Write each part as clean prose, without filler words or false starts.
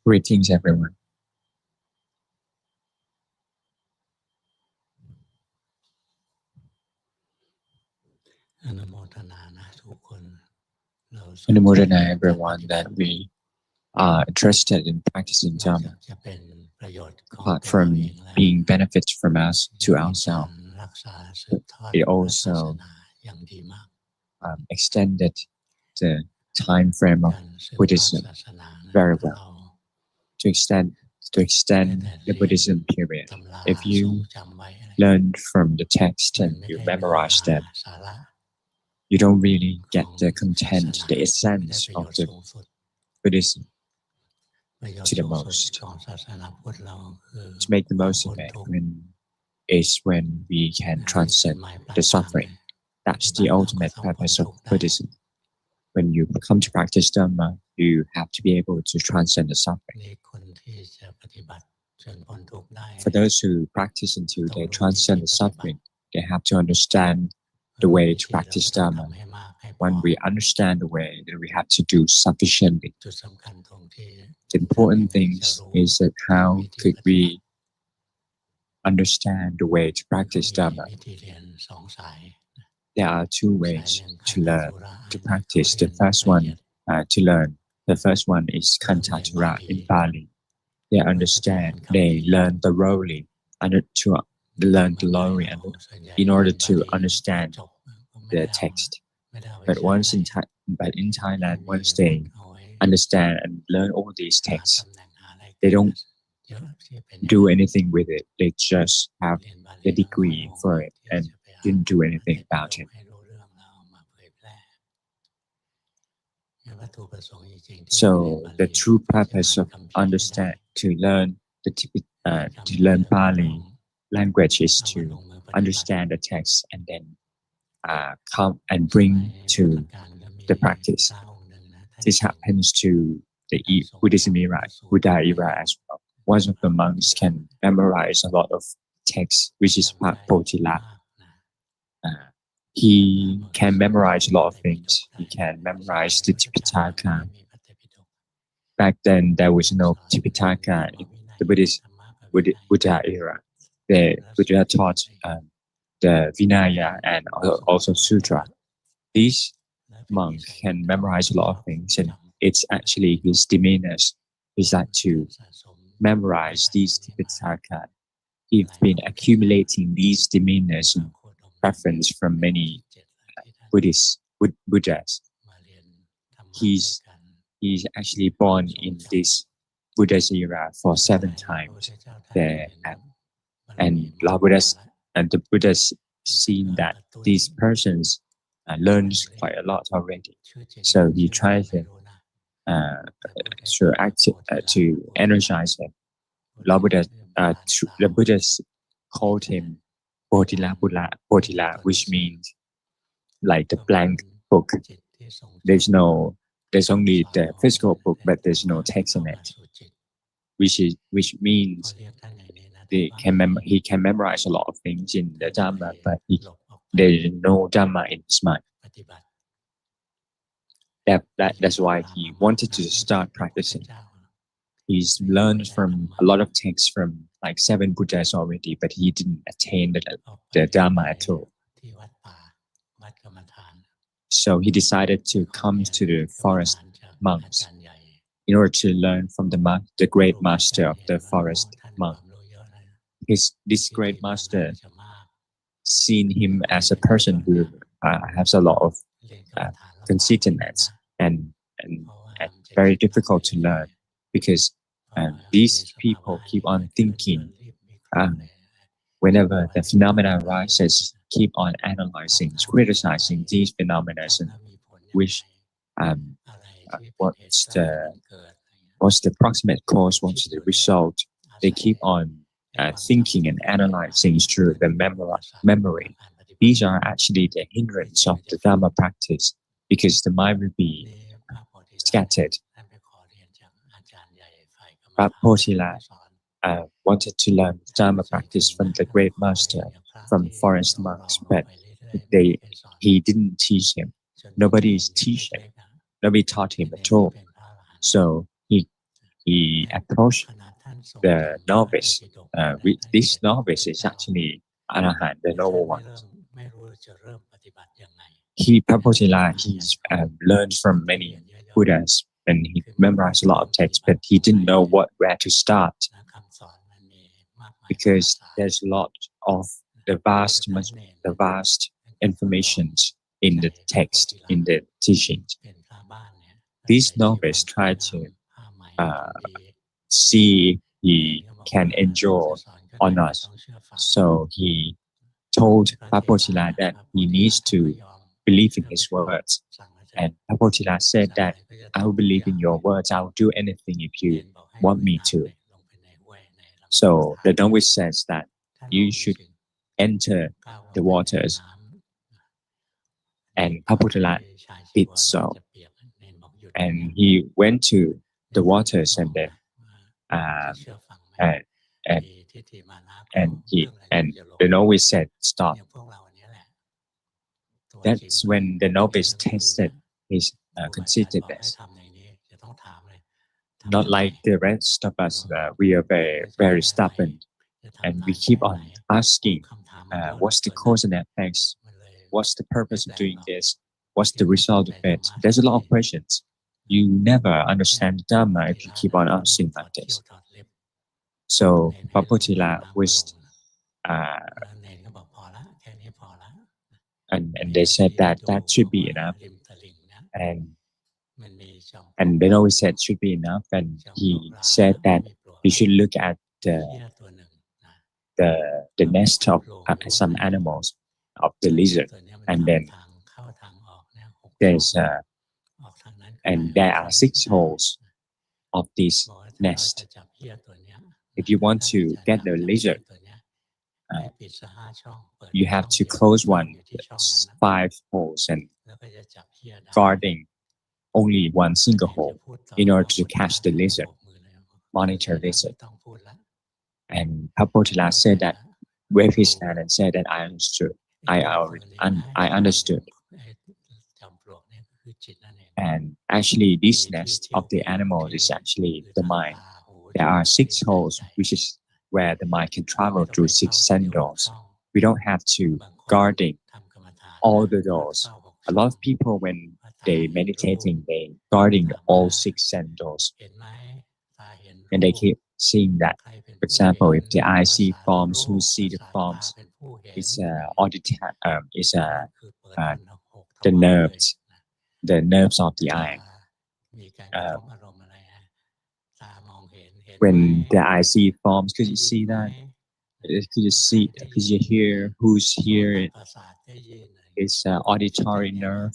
Greetings, everyone. อนุโมทนานะทุกคน Anumodana, everyone, that we are interested in practicing Dhamma. จะเป็นประโยชน์ของ Apart from being benefits from us to การ ourselves, รักษาสืบทอด it ศา also สนาอย่างดีมาก extended the time frame of การสืบทอด Buddhism ศาสนานะ very ถ้า well. เรา To extend the Buddhism period. ตำรา If ทรง you จำไว้อะไร learn from the text มัน and ไม่ you ได้ memorize เนื้อ them, หาสาระ you don't really ข get อง the ศา content, สนา the ไม่ได้ essence ประโย of ชน์ the สูงสุด Buddhism ประโยช to น์ the สูงสุด most. ของศาสนาพุทธเราคือ To make the ความ most พ้ of น it ทุกข์ is when we can จุด transcend หมายปลาย the ทาง suffering. เลย That's ปฏิ the บัติเราก็ ultimate ต้องพ้น purpose ทุ of กข์ได้ Buddhism. When you come to practice Dhamma, you have to be able to transcend the suffering. นี่คนที่จะปฏิบัติจนพ้นทุกข์ได้ For those who practice until ต้อง they รู้ transcend วิ the ธีปฏิบัติ suffering, they have to understand the รู้ way วิ to ธีเรา practice ก็ต้อง Dhamma. ทำให้มากให้พอ When we understand the way, then we have to do sufficiently. จุดสำคัญตรงที่ The important ทำยังไง things จะรู้ is that how วิธี could ปฏิบัติ we understand the way to ก็ practice มี Dhamma. วิธีเรียนสองสาย There are two สาย ways หนึ่ง to คันธ learn, ทุระ to อันนี้เขา practice. เรีย The น first ละ one เอียด to learn. The first one is เริ่มเรียน Kantatura บาลี in Bali. They เพื่อจะไป understand, อ่านคำ they พีร์ learn thoroughly and to ที่ learn เมืองไทย thoroughly เรา and ส่วนใหญ่ in เรี order ยนบา to ลีพอ understand จบก็ไม่ the ได้เอา text. ไม่ได้เอาไป But ใช้ once อะไร in Thailand, มี once เด็ they กเอาไว้ understand and learn all these หา texts, ตำแหน่งหาอะไร they กัน don't เยอะที่เป็นอย่าง do นั้น anything with it. They just have เรียนบาลี the แล้วน้อย degree โอ for กาส it ที่ and จะไปอ่าน didn't do พระไตร anything ปิฎ about ก it. ให้รู้เรื่องแล้วเอามาเผยแพร่เนี่ยวัตถุประสงค์จริงๆที่เราเรียน So บาลี the true เพื่อจะ purpose อ่าน of คัมภีร์ให้ได้ understand to learn theอ่านคัม to ภีร์ learn แล้วก็ต้อง Pali language is เอามา to ลงมือปฏิบัติ understand the text and then come and สมั bring ยพุทธ to กาลก็มี the practice. พระองค์หนึ่งนะท่าน This เก่ง happens to the ท่านทรง Buddhism จำพ era, ระสูตร Buddha ได้ era as well. One of the monks can memorize a lot of texts, which is จำได้ Potila. มากนะ He พระบ can ริสุทธิ์ memorize a lot พ of ระไตรปิฎ things. กได้ He can สมั memorize ย the พุทธกาลยังไม่ Tipitaka. มีพระไตรปิฎก Back then, there was ท่าน no สอน Tipitaka ธรรม in วินัย the Buddhist ธรรมะพระวินัย Buddha era. The แล้วสุต Buddha ร taught ไป the Vinaya ท่าน and ประสบ also สำเร็จ Sutra. These และเป็นนิ monk สัย can ธรรม memorize a ช lot อ of บ things, จ and it's actually his demeanors is that ำ to สะสม memorize นิสัย these นี้มา Tipitaka. ห He's ลาย been ความคิดหลาย accumulating these demeanors พระ and โคดม reference from เป็นองค์ many ที่7แล้วที่ท่าน Buddhas. มาเรียนธรรมะด้วย He's กัน he's actually born ทรง in จ this Buddha's era for ำ 7 สมัยพระพุท times. ธเจ้าท่านก็ There เห็น and บารมี and มาก Lord พอ Buddha's แล้ว and the Buddha's เพื่ seen อก that ระตุ้น these persons ให้ learns เรียน quite a lot already. ชื่อจริง So he ชื่ออะไร tries ไม่ to รู้นะ uh, แต่พุทธ to เจ้า act โพธิละ to โพธิละ energize him. โพธิ Lord ละ Buddha คือพระหลานสาว the Buddhas ที่ called ท่าน him นิทาน Bodhila ไม่มี Bodhila, ตัวหนัง which สือ means like ก็ the เป็น blank book. จิตที่ทรงจ There's there's ำ only สอน the ของ physical book, แต่ but ธรร there's no มะที่ text เข้า in มา it, สู่จิต which ก็ means เรียกท่านอย่างนี้นะแต่ they ว่า can he can memorize a lot of things in ท่า the นจะไป Dhamma, but he หลบออกไป there's no Dhamma in his mind. ปฏิบัติ That ไปเรียน that's ตำ why รา he มามาก wanted นะ to ไม่ใช่ start พระพุทธ practicing. เจ้า He's ไม่ learned ได้ธร from รมะ a lot of texts from like 7 Buddhas already, but he didn't attain ออกไป the เรียน Dhamma ไป at all. ที่วัดป่าวัดกรรมฐาน So he decided ที่ to ขอน come แก่น to the กรรม forest ฐานจากอา monks จารย์ใหญ่ in order to learn from theค great รูบาอาจาร master ย์ of เห็น the ว่าโอ้ forest ท่านค monk. วามรู้เยอะเลย This ทิฏฐิ great มานะ master จะมาก seen ไม่ him ค่อย as จะ a มีประโย person ชน์ who นะ has a lot of เรียนกรรมฐานลำบากนิดนึง conceitedness นะ and เพราะว่า and มันจะ very คิดตามไป difficult to เรื่อย learn because ๆเพราะว่ามี these สภาวะ people อะไร keep เกิ on ดขึ้นก็ thinking รีบวิเคราะห์ um, เลย whenever ว่า the จริงหรือ phenomena ไม่ arises, keep on analyzing, ทำแล้วดีอะไร criticizing these phenomena ทำ and แล้วมีผลยัง which ไง um, อะไรที่เป็นเหตุใกล้ให้มันเกิดอะไรเงี้ย what's the proximate cause, คิด what's อ the ยู่เรื่อย result. อา They ศัย keep on ในความจำ thinking ที่ and เคยเรียนมา analyzing through เกิ the ดเป็นอุปสรรคต่อ memory. การปฏิบัติ These are actually the วิ hindrance จิตร of มันจะ the ฝืด Dhamma practice because the mind will be นี่พระโพธิละเนี่ย scattered. ท่านไปขอเรียนจากอาจารย์ใหญ่ฝ่ายกรรม But ฐานท่าน Potila ก็สอน wanted to learn ท่าน Dhamma ใจถึ practice ง from มาก the ท่านก็ great ขอเรียน master จากพระ from ที่ forest เรา monks, เรา but ไปเรื่อยๆไม่มีใครสอน he didn't teach him. จน Nobody เด็ is ก teaching. เล็กๆอะ Then we taught him a tool. So he approached the novice. This novice is actually Arahant, the noble one. He's learned from many Buddhas and he memorized a lot of texts, but he didn't know where to start because there's a lot of the vast informations in the text, in the teachings. This novice tried to see he can endure or not. So he told Papotila that he needs to believe in his words. And Papotila said that I will believe in your words. I will do anything if you want me to. So the novice says that you should enter the waters. And Papotila did so. And he went to the waters and then and the novice said, "Stop." That's when the novice tested his conceitedness. Not like the rest of us, we are very stubborn, and we keep on asking, "What's the cause and effects? What's the purpose of doing this? What's the result of it?" There's a lot of questions. You never understand Dhamma if you keep on asking like this. So Papotila wished, and they said that should be enough, and they always said should be enough, and he said that he should look at the nest of some animals of the lizard, and then there are 6 holes of this nest. If you want to get the lizard, you have to close 5 holes and guarding only 1 single hole in order to catch the lizard, monitor lizard. And Papotila said that, waved his hand and said that I understood. I understood. And actually, this nest of the animal is actually the mind. There are 6 holes, which is where the mind can travel through 6 sense doors. We don't have to guarding all the doors. A lot of people, when they meditating, they guarding all 6 sense doors, and they keep seeing that. For example, if the eye see forms, who see the forms? It's the nerves of the eye. When the eye see forms, could you see that? Could you hear who's here? It's auditory nerve.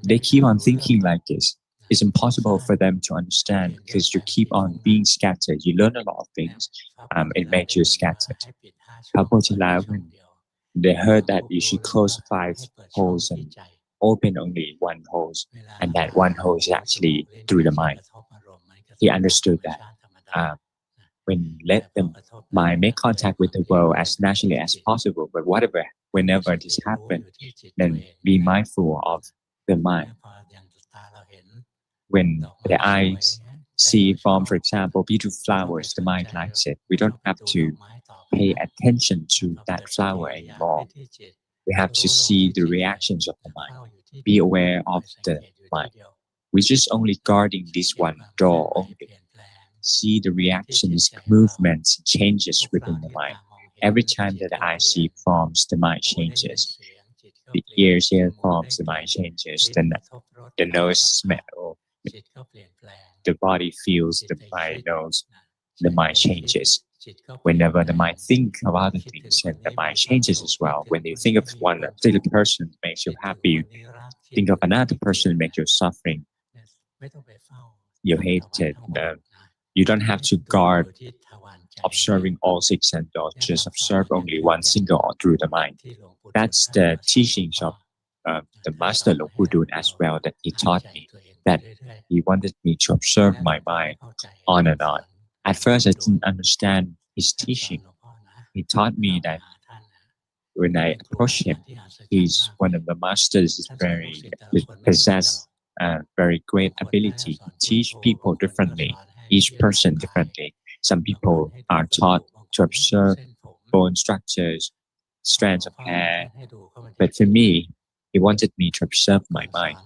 They keep on thinking like this. It's impossible for them to understand because you keep on being scattered. You learn a lot of things. It makes you scattered. Papotila, when they heard that you should close 5 holes and open only 1 hole, and that 1 hole is actually through the mind. He understood that. When let the mind make contact with the world as naturally as possible, but whenever this happens, then be mindful of the mind. When the eyes see form, for example, beautiful flowers, the mind likes it. We don't have to pay attention to that flower anymore. We have to see the reactions of the mind. Be aware of the mind. We're just only guarding this 1 door only. See the reactions, movements, changes within the mind. Every time that the eye see forms, the mind changes. The ears hear forms, the mind changes. The nose smell, the body feels, the mind knows, the mind changes. Whenever the mind thinks of other things, and the mind changes as well. When you think of one particular person, it makes you happy. Think of another person, it makes you suffering. You hate it. You don't have to guard observing all 6 sense doors. Just observe only 1 single through the mind. That's the teachings of the Master Luangpu Dun as well, that he taught me. That he wanted me to observe my mind on and on. At first, I didn't understand his teaching. He taught me that when I approach him, he's one of the masters, is very possessed very great ability to teach people differently, each person differently. Some people are taught to observe bone structures, strands of hair, but for me, he wanted me to observe my mind.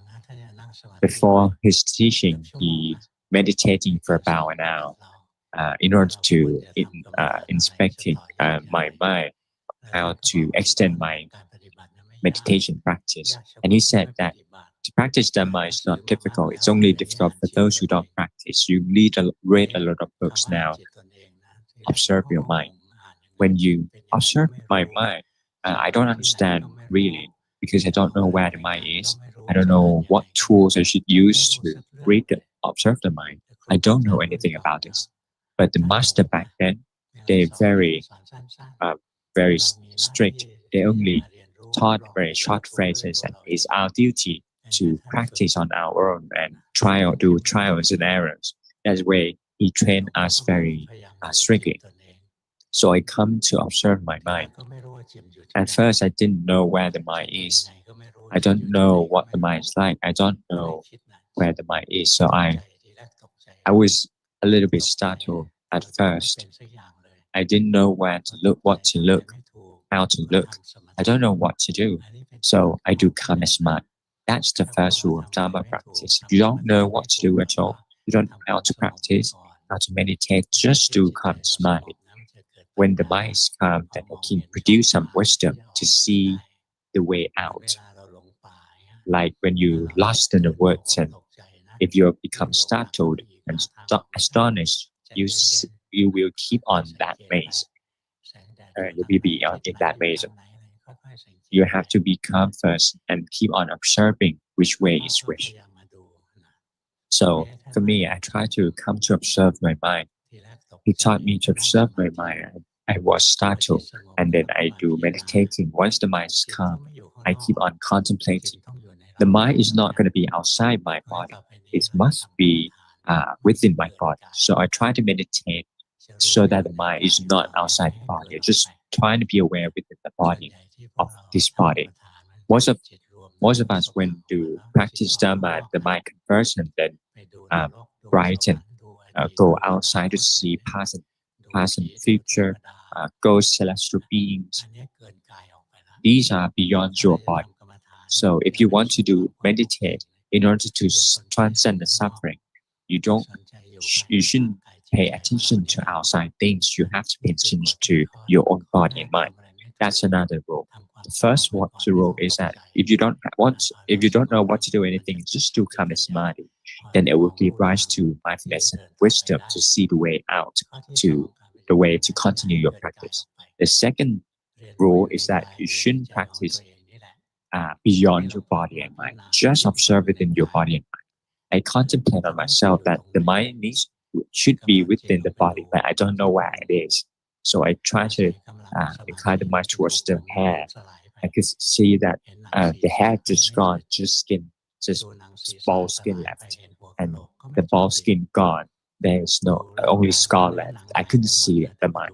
Before his teaching, he meditating for about an hour in order to inspecting my mind, how to extend my meditation practice. And he said that to practice Dhamma is not difficult. It's only difficult for those who don't practice. You read a lot of books now. Observe your mind. When you observe my mind, I don't understand really because I don't know where the mind is. I don't know what tools I should use to observe the mind. I don't know anything about this. But the master back then, they're very strict. They only taught very short phrases, and it's our duty to practice on our own and do trials and errors. That's why he trained us very strictly. So I come to observe my mind. At first, I didn't know where the mind is. I don't know what the mind is like. I don't know where the mind is. So I was a little bit startled at first. I didn't know where to look, what to look, how to look. I don't know what to do. So I do calm mind. That's the first rule of Dhamma practice. If you don't know what to do at all, you don't know how to practice, how to meditate, just do calm mind. When the mind is calm, then it can produce some wisdom to see the way out. Like when you lost in the woods, and if you become startled and astonished, you will keep on that maze. You will be in that maze. You have to be calm first and keep on observing which way is which. So for me, I try to come to observe my mind. He taught me to observe my mind. I was startled, and then I do meditating. Once the mind is calm, I keep on contemplating. The mind is not going to be outside my body. It must be within my body. So I try to meditate so that the mind is not outside the body. I just trying to be aware within the body of this body. Most of us, when do practice Dhamma, the mind converts and then brighten, go outside to see past and future, ghosts, celestial beings. These are beyond your body. So if you want to do meditate in order to transcend the suffering, you shouldn't pay attention to outside things. You have to pay attention to your own body and mind. That's another rule. The first rule is that if you don't know what to do anything, just do calm samadhi. Then it will give rise to mindfulness and wisdom to see the way out, to the way to continue your practice. The second rule is that you shouldn't practice beyond your body and mind. Just observe within your body and mind. I contemplate on myself that the mind should be within the body, but I don't know where it is. So I try to incline the mind towards the hair. I could see that the hair just gone, just bald skin left, and the bald skin gone. There is only scar left. I couldn't see the mind.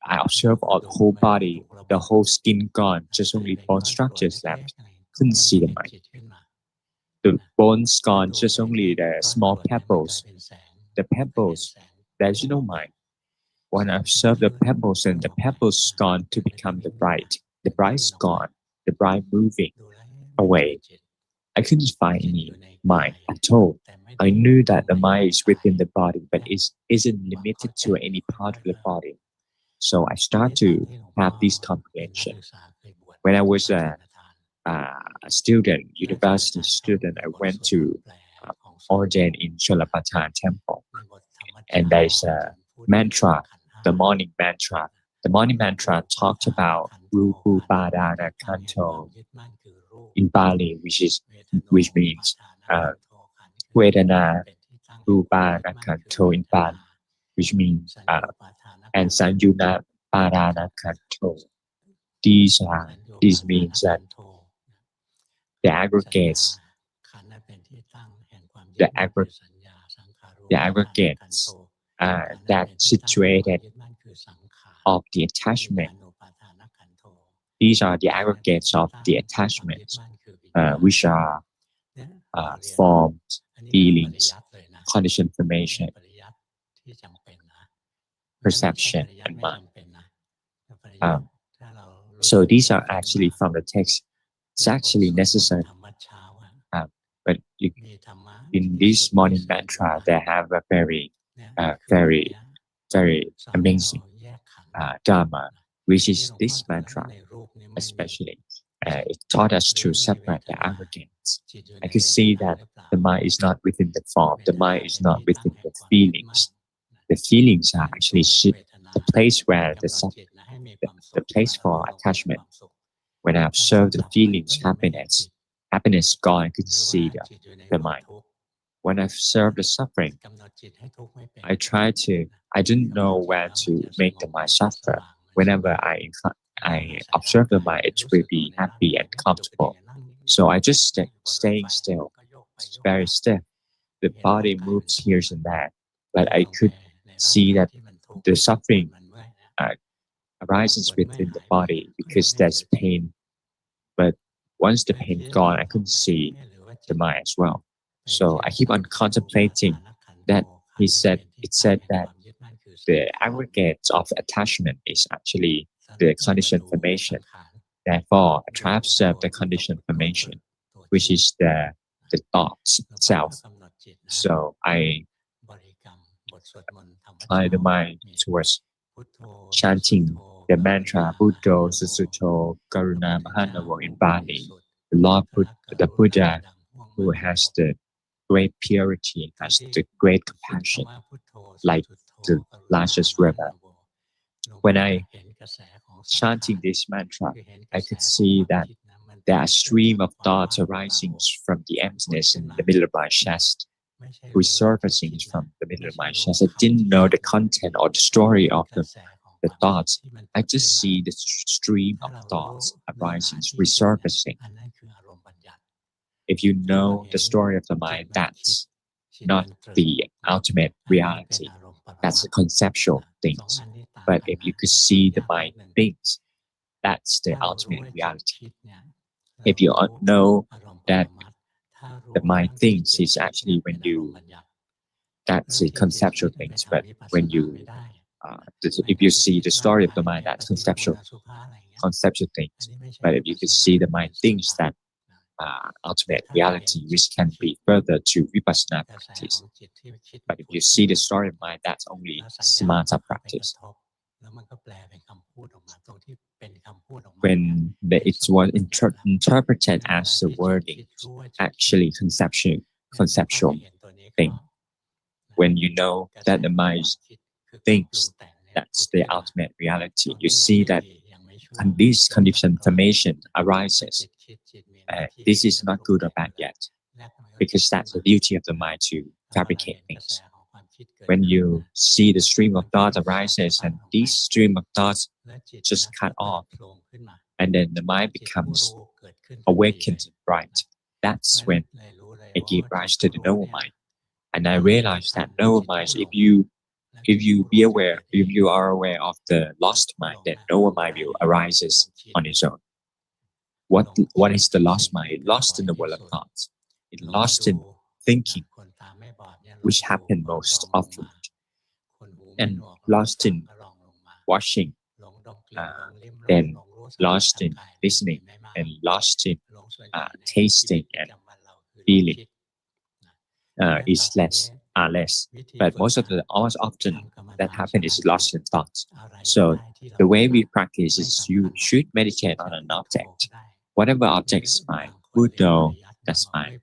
I observed all the whole body, the whole skin gone, just only bone structures left. Couldn't see the mind. The bones gone, just only the small pebbles. The pebbles, there's no mind. When I observe the pebbles, and the pebbles gone to become the bright. The bright's gone, the bright moving away. I couldn't find any mind at all. I knew that the mind is within the body, but it isn't limited to any part of the body. So I start to have this comprehension. When I was a student, university student, I went to ordain in Cholapatan temple, and there's a mantra, the morning mantra. The morning mantra talked about Rupu Padana Kanto in Bali, which means Vedana Rupana Kanto in Bali, which means and Sanyuna Padana Kanto. These means that the aggregates that situated of the attachment. These are the aggregates of the attachments, which are forms, feelings, conditioned information, perception, and mind. So these are actually from the text. It's actually necessary. But in this morning mantra, they have a very amazing Dhamma, which is this mantra, especially. It taught us to separate the arrogance. I could see that the mind is not within the form, the mind is not within the feelings. The feelings are actually the place where the place for attachment. When I observe the feelings, happiness gone, I could see the mind. When I observe the suffering, I didn't know where to make the mind suffer. Whenever I observe the mind, it will be happy and comfortable. So I just staying still, very still. The body moves here and there, but I could see that the suffering arises within the body because there's pain. But once the pain gone, I couldn't see the mind as well. So I keep on contemplating that it said that the aggregate of attachment is actually the conditioned formation. Therefore, I try to observe the conditioned formation, which is the thoughts itself. So I apply the mind towards chanting the mantra Buddho Susuto Karuna Mahanavo in Bali. The Lord the Buddha, who has the great purity, has the great compassion, like the largest river. When I chanting this mantra, I could see that there are a stream of thoughts arising from the emptiness in the middle of my chest, resurfacing from the middle of my chest. I didn't know the content or the story of the thoughts. I just see the stream of thoughts arising, resurfacing. If you know the story of the mind, that's not the ultimate reality. That's the conceptual things. But if you could see the mind things, that's the ultimate reality. If you know that the mind thinks is actually that's the conceptual things. But when you, if you see the story of the mind, that's conceptual things. But if you could see the mind thinks, that ultimate reality, which can be further to vipassana practice. But if you see the story of mind, that's only samatha practice. When it was interpreted as the wording, actually conceptual thing. When you know that the mind thinks, that's the ultimate reality. You see that this conditioned information arises. This is not good or bad yet, because that's the duty of the mind to fabricate things. When you see the stream of thoughts arises, and this stream of thoughts just cut off, and then the mind becomes awakened and bright, that's when it gives rise to the noble mind. And I realized that noble mind, if you are aware of the lost mind, then noble mind will arises on its own. What is the lost mind? It lost in the world of thoughts. It lost in thinking, which happen most often, and lost in watching, then lost in listening, and lost in tasting and feeling. Is less. But most often that happens is lost in thoughts. So the way we practice is you should meditate on an object. Whatever object is fine. Buddha, that's fine.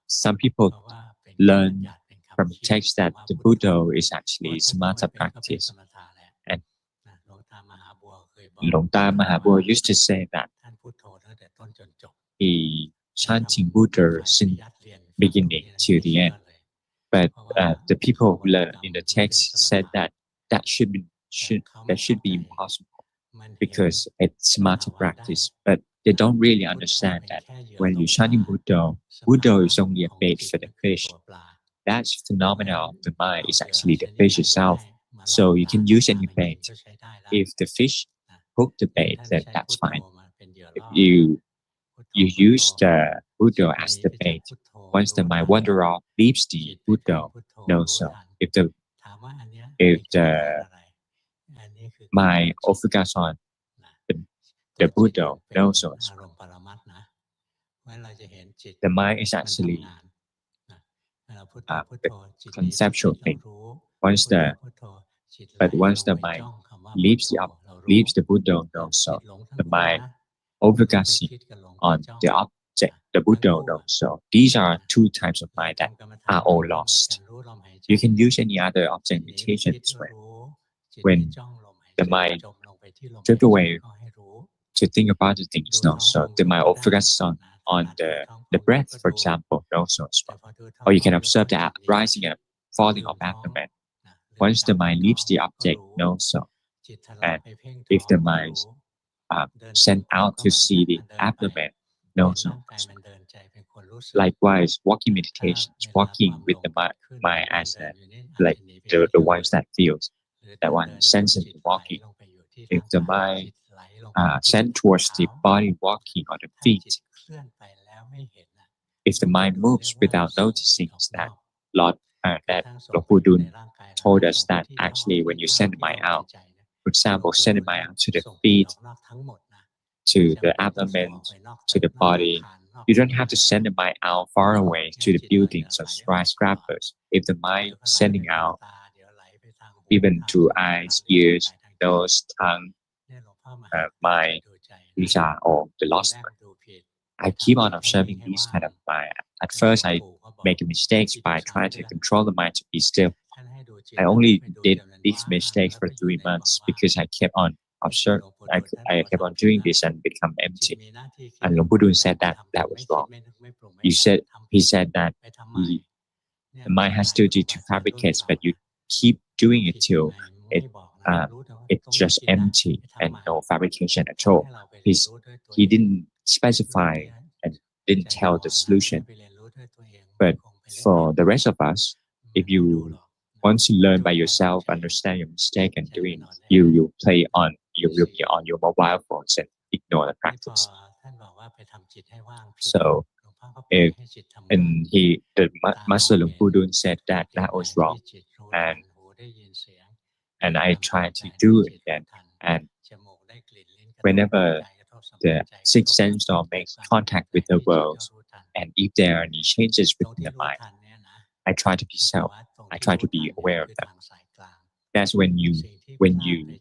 Some people learn from the text that the Buddha is actually samatha practice. And Luangpu Mahabua used to say that he chanting Buddha since beginning to the end. But the people who learn in the text said that should be impossible, because it's samatha practice. But they don't really understand that when you're chanting Buddha, Buddha is only a bait for the fish. That phenomena of the mind is actually the fish itself. So you can use any bait. If the fish hook the bait, then that's fine. If you use the Buddha as the bait. Once the mind wander off, leaves the Buddha, no so. If the mind focus on the Buddha, no so. The mind is actually the conceptual thing. Once the mind leaves the Buddha, no so. The mind focusing on the object, the Buddha, no so. These are two types of mind that are all lost. You can use any other object meditation as well. When the mind drift away to think about the things, no, so the mind will focus on the breath, for example, also as well. Or you can observe the rising and falling of abdomen. Once the mind leaves the object, no, so, and if the mind sent out to see the abdomen, no, so. Likewise, walking meditations, walking with the mind as like the ones that feels, that one senses the walking. If the mind sent towards the body walking on the feet, if the mind moves without noticing, that Luangpu Dun told us that actually when you send the mind out, for example, send the mind out to the feet, to the abdomen, to the body, you don't have to send the mind out far away to the buildings or skyscrapers. If the mind sending out even to eyes, ears, nose, tongue, mind, these are all the lost mind. I keep on observing these kind of mind. At first, I make mistakes by trying to control the mind to be still. I only did these mistakes for 3 months because I kept on observing. I kept on doing this and become empty. And Luangpu Dun said that was wrong. He said that the mind has duty to fabricate, but you keep doing it till it's just empty and no fabrication at all. He didn't specify and didn't tell the solution. But for the rest of us, if you want to learn by yourself, understand your mistake and doing, you play on you will be on your mobile phones and ignore the practice. So if the Master Luangpu Dun said that was wrong, and I tried to do it again. And whenever the sixth sense door makes contact with the world, and if there are any changes within the mind, I try to be self. I try to be aware of them. That's when you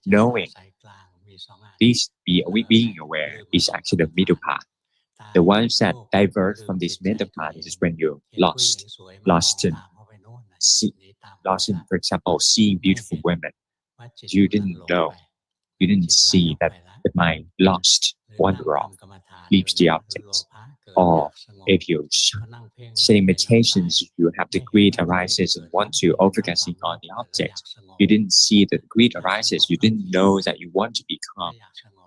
knowing this being aware is actually the middle path. The ones that divert from this middle path is when you're lost in, for example, seeing beautiful women. You didn't know, you didn't see that the mind lost, wander off, leaves the objects. Or if you're setting meditations, you have the greed arises and want to focusing on the object. You didn't see that greed arises. You didn't know that you want to be calm.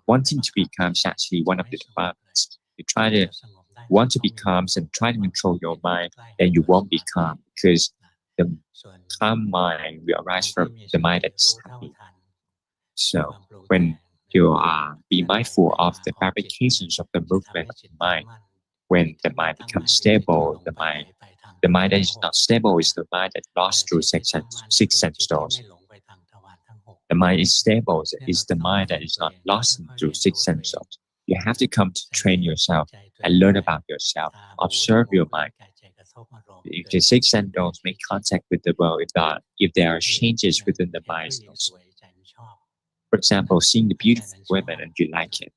Wanting to be calm is actually one of the departments. You try to want to be calm and try to control your mind, then you won't be calm because the calm mind will arise from the mind that's happy. So when you be mindful of the fabrications of the movement of the mind, when the mind becomes stable, the mind that is not stable is the mind that lost through six sense doors. The mind is stable is the mind that is not lost through six sense doors. You have to come to train yourself and learn about yourself. Observe your mind. If the six sense doors make contact with the world, if there are changes within the mind, for example, seeing the beautiful women and you like it,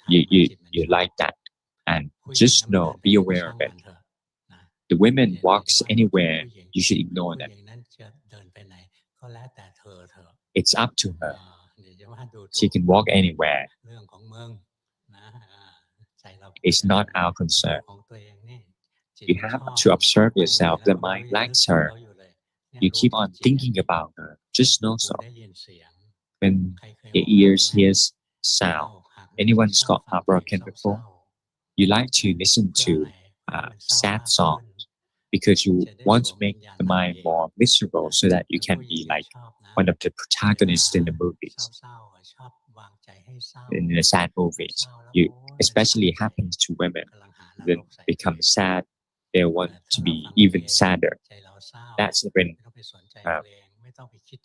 you like that, and just know, be aware of it. The women walks anywhere, you should ignore them. It's up to her. She can walk anywhere. It's not our concern. You have to observe yourself. The mind likes her. You keep on thinking about her. Just know so. When the ears hears sound, anyone's got heartbroken before? You like to listen to sad songs because you want to make the mind more miserable so that you can be like one of the protagonists in the movies. In the sad movies, especially happens to women. then become sad, they want to be even sadder. That's when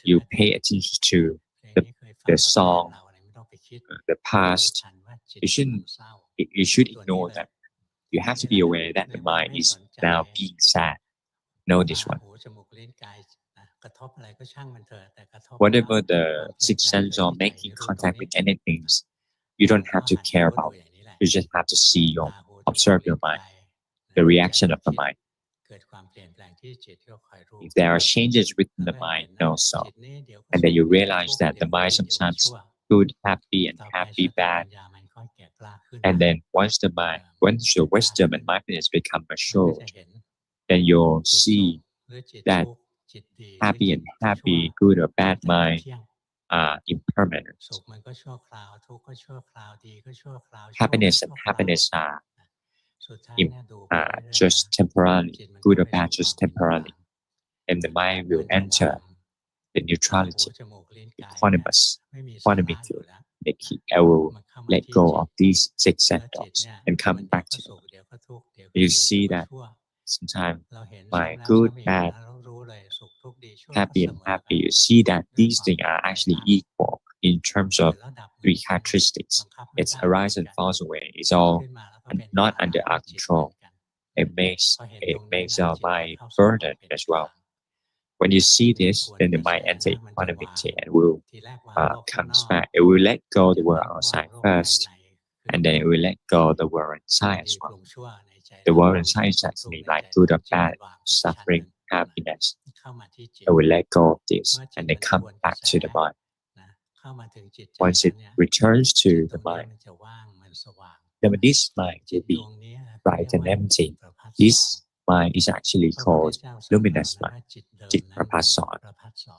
you pay attention to the song, the past. You should ignore that. You have to be aware that the mind is now being sad. Know this one. Whatever the sixth sense or making contact with anything, you don't have to care about. You just have to observe your mind, the reaction of the mind. If there are changes within the mind, know so. And then you realize that the mind sometimes good, happy, and happy, bad. And then once your wisdom and mindfulness become matured, then you'll see that happy and happy, good or bad mind are impermanent. Happiness and happiness are just temporarily, good or bad just temporarily. And the mind will enter the neutrality, equanimity. I will let go of these six senses and come back to them. You see that sometimes my good, bad, happy, and happy, you see that these things are actually equal in terms of three characteristics. It's arise and falls away. It's all not under our control. It makes our mind burdened as well. When you see this, then the mind enters equanimity and will comes back. It will let go of the world outside first, and then it will let go of the world inside as well. The world inside is actually like good or bad, suffering, happiness. It will let go of this and then come back to the mind. Once it returns to the mind, then this mind will be bright and empty. This mind is actually called luminous mind, Jitsabuy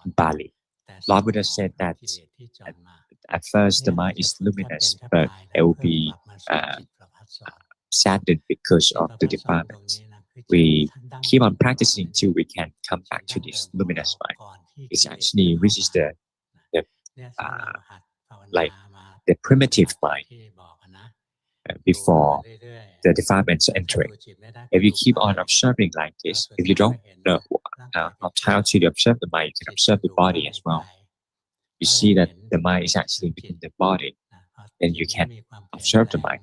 in Bali. Lord Buddha said that at first the mind is luminous, but it will be saddened because of the defilements. We keep on practicing till we can come back to this luminous mind. It's actually which is the like the primitive mind before the defilements entering. If you keep on observing like this, if you don't know how to observe the mind, you can observe the body as well. You see that the mind is actually within the body, then you can observe the mind.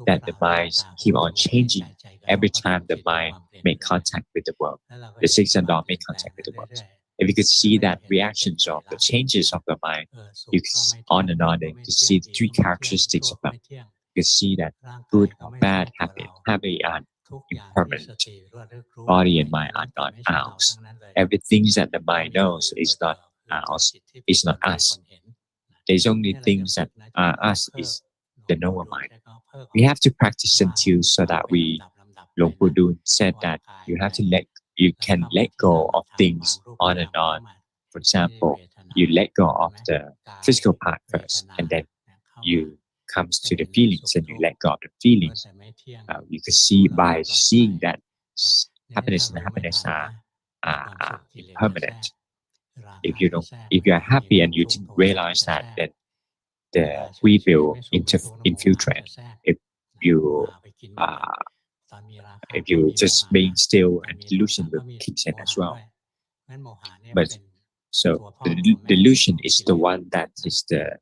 That the mind keep on changing every time the mind make contact with the world. The six senses make contact with the world. If you could see that reactions of the changes of the mind, you could on and on, and you see the three characteristics of them. You see that good or bad, happy and impermanent. Body and mind are not ours. Everything that the mind knows is not ours. It's not us. There's only things that are us is the knower mind. We have to practice until so that Luangpu Dun said that you can let go of things on and on. For example, you let go of the physical part first, and then you comes to the feelings and you let go of the feelings. You can see by seeing that happiness and happiness are impermanent. If you are happy and you didn't realize that, then we will infiltrate. If you just being still, and delusion will kick in as well. But so the delusion is the one that is the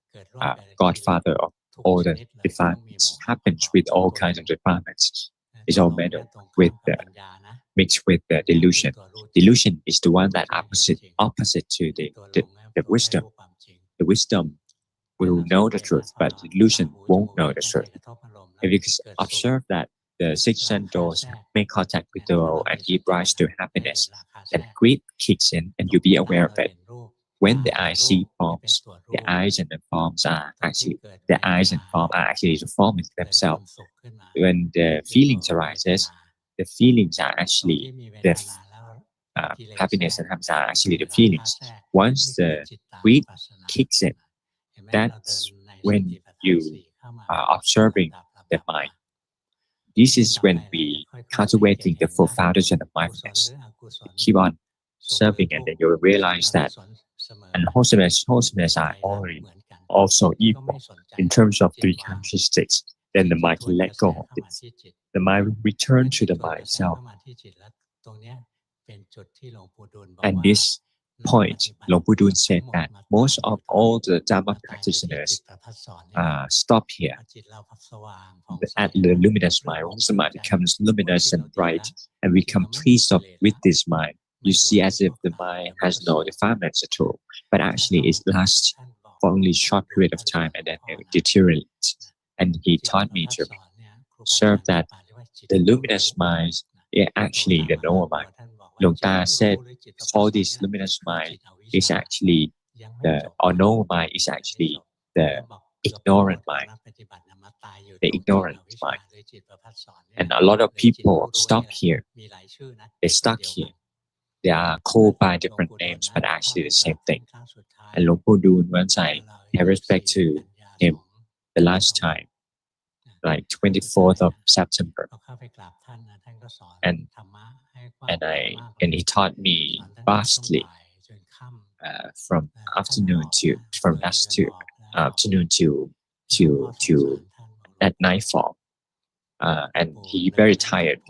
godfather of all the defilements. Happens with all kinds of defilements. It's all mixed with the delusion. Delusion is the one that opposite to the wisdom. The wisdom will know the truth, but the delusion won't know the truth. If you observe that the six senses make contact with the world and give rise to happiness, then greed kicks in and you'll be aware of it. When the eye see forms, the eyes and the forms are actually the form in themselves. When the feelings arises, the feelings are actually the happiness and happiness are actually the feelings. Once the greed kicks in, that's when you are observing the mind. This is when we cultivating the full foundation of mindfulness. Keep on observing, and then you'll realize that unwholesomeness are also equal in terms of three characteristics. then the mind can let go of this. The mind will return to the mind itself. And this point, Luangpu Dun said that most of all the Dhamma practitioners stop here at the luminous mind. Once the mind becomes luminous and bright, and we come pleased with this mind, you see as if the mind has no defilements at all, but actually it lasts for only a short period of time and then it deteriorates. And he taught me to observe that the luminous mind is actually the normal mind. Luang Ta said all this luminous mind is actually or normal mind is actually the ignorant mind, the ignorant mind. And a lot of people stop here. They stuck here. They are called by different names, but actually the same thing. And Luangpu Dun, once I pay respect to him the last time, like 24th of September, and he taught me vastly from afternoon to at nightfall, and he very tired.